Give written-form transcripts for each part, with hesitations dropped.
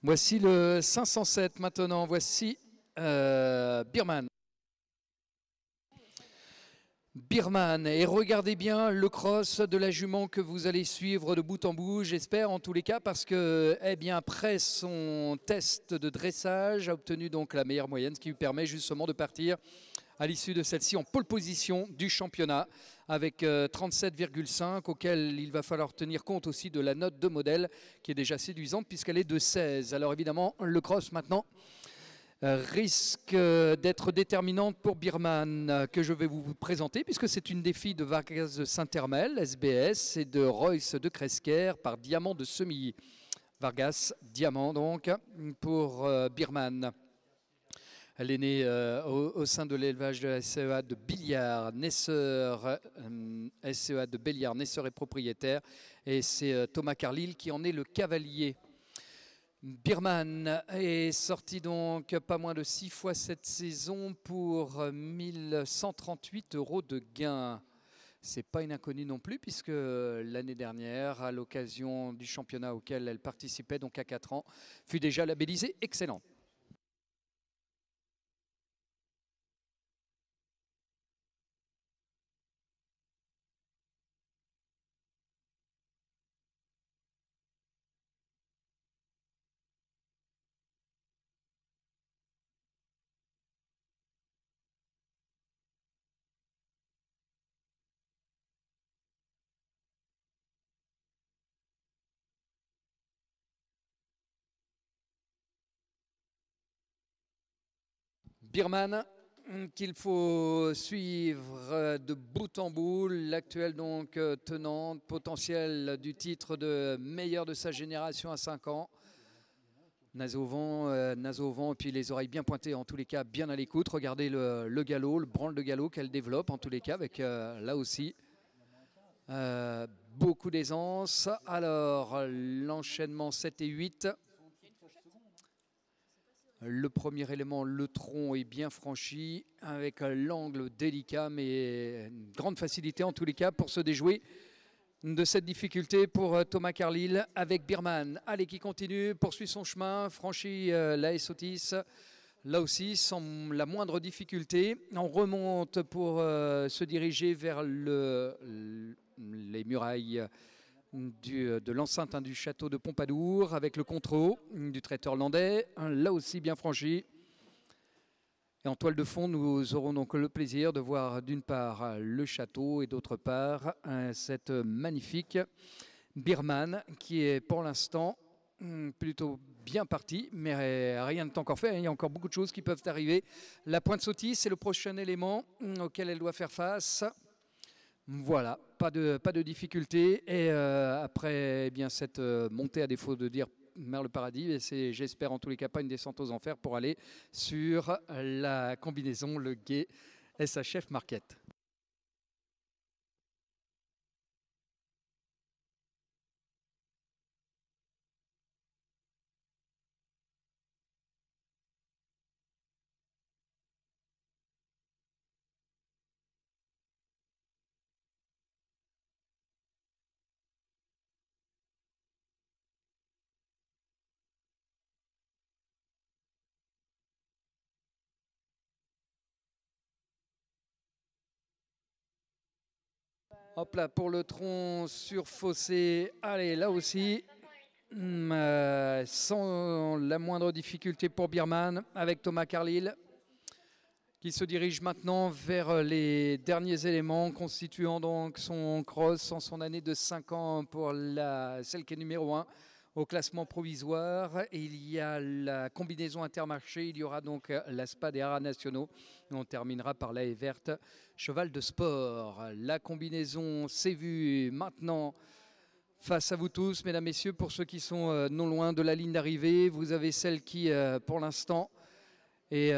Voici le 507 maintenant, voici Birman. Birman, et regardez bien le cross de la jument que vous allez suivre de bout en bout, j'espère en tous les cas, parce que, eh bien, après son test de dressage, a obtenu donc la meilleure moyenne, ce qui lui permet justement de partir à l'issue de celle-ci en pole position du championnat avec 37,5 auquel il va falloir tenir compte aussi de la note de modèle qui est déjà séduisante puisqu'elle est de 16. Alors évidemment, le cross maintenant risque d'être déterminante pour Birman que je vais vous présenter puisque c'est une des filles de Vargas de Saint-Hermel, SBS, et de Royce de Cresquer par Diamant de Semilly. Vargas, Diamant donc pour Birman. Elle est née au sein de l'élevage de la SCEA de Billiard, naisseur, SCEA de Béliard, naisseur et propriétaire. Et c'est Thomas Carlyle qui en est le cavalier. Birman est sorti donc pas moins de 6 fois cette saison pour 1138 € de gain. C'est pas une inconnue non plus puisque l'année dernière, à l'occasion du championnat auquel elle participait, donc à 4 ans, fut déjà labellisée excellente. Birman, qu'il faut suivre de bout en bout, l'actuel donc tenante potentiel du titre de meilleur de sa génération à 5 ans. Naseau au vent, et puis les oreilles bien pointées, en tous les cas bien à l'écoute. Regardez le galop, le branle de galop qu'elle développe en tous les cas avec là aussi beaucoup d'aisance. Alors l'enchaînement 7 et 8. Le premier élément, le tronc, est bien franchi avec l'angle délicat mais une grande facilité en tous les cas pour se déjouer de cette difficulté pour Thomas Carlyle avec Birman. Allez, qui continue, poursuit son chemin, franchit la Essotis, là aussi sans la moindre difficulté. On remonte pour se diriger vers les murailles de l'enceinte du château de Pompadour avec le contre-haut du traiteur landais, là aussi bien franchi. Et en toile de fond, nous aurons donc le plaisir de voir d'une part le château et d'autre part cette magnifique Birman qui est pour l'instant plutôt bien parti, mais rien n'est encore fait. Il y a encore beaucoup de choses qui peuvent arriver. La pointe sautille, c'est le prochain élément auquel elle doit faire face. Voilà, pas de difficulté. Et après eh bien, cette montée, à défaut de dire vers le paradis, c'est, j'espère en tous les cas, pas une descente aux enfers pour aller sur la combinaison, le guet SHF Market. Hop là, pour le tronc surfossé, allez, là aussi, sans la moindre difficulté pour Birman, avec Thomas Carlyle, qui se dirige maintenant vers les derniers éléments, constituant donc son cross en son année de 5 ans pour celle qui est numéro 1 au classement provisoire. Et il y a la combinaison Intermarché, il y aura donc la Spa des Haras Nationaux. Et on terminera par la haie verte, cheval de sport. La combinaison s'est vue maintenant face à vous tous, mesdames, messieurs, pour ceux qui sont non loin de la ligne d'arrivée. Vous avez celle qui, pour l'instant, et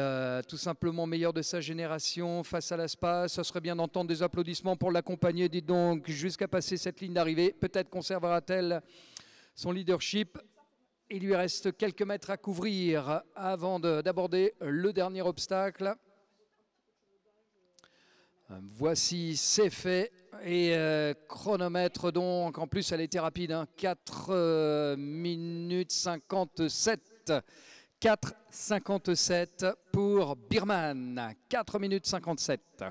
tout simplement meilleur de sa génération face à l'ASPA. Ça serait bien d'entendre des applaudissements pour l'accompagner, dites donc, jusqu'à passer cette ligne d'arrivée. Peut-être conservera-t-elle son leadership. Il lui reste quelques mètres à couvrir avant d'aborder le dernier obstacle. Voici, c'est fait. Et chronomètre donc, en plus elle était rapide, hein, 4 minutes 57. 4,57 pour Birman. 4 minutes 57.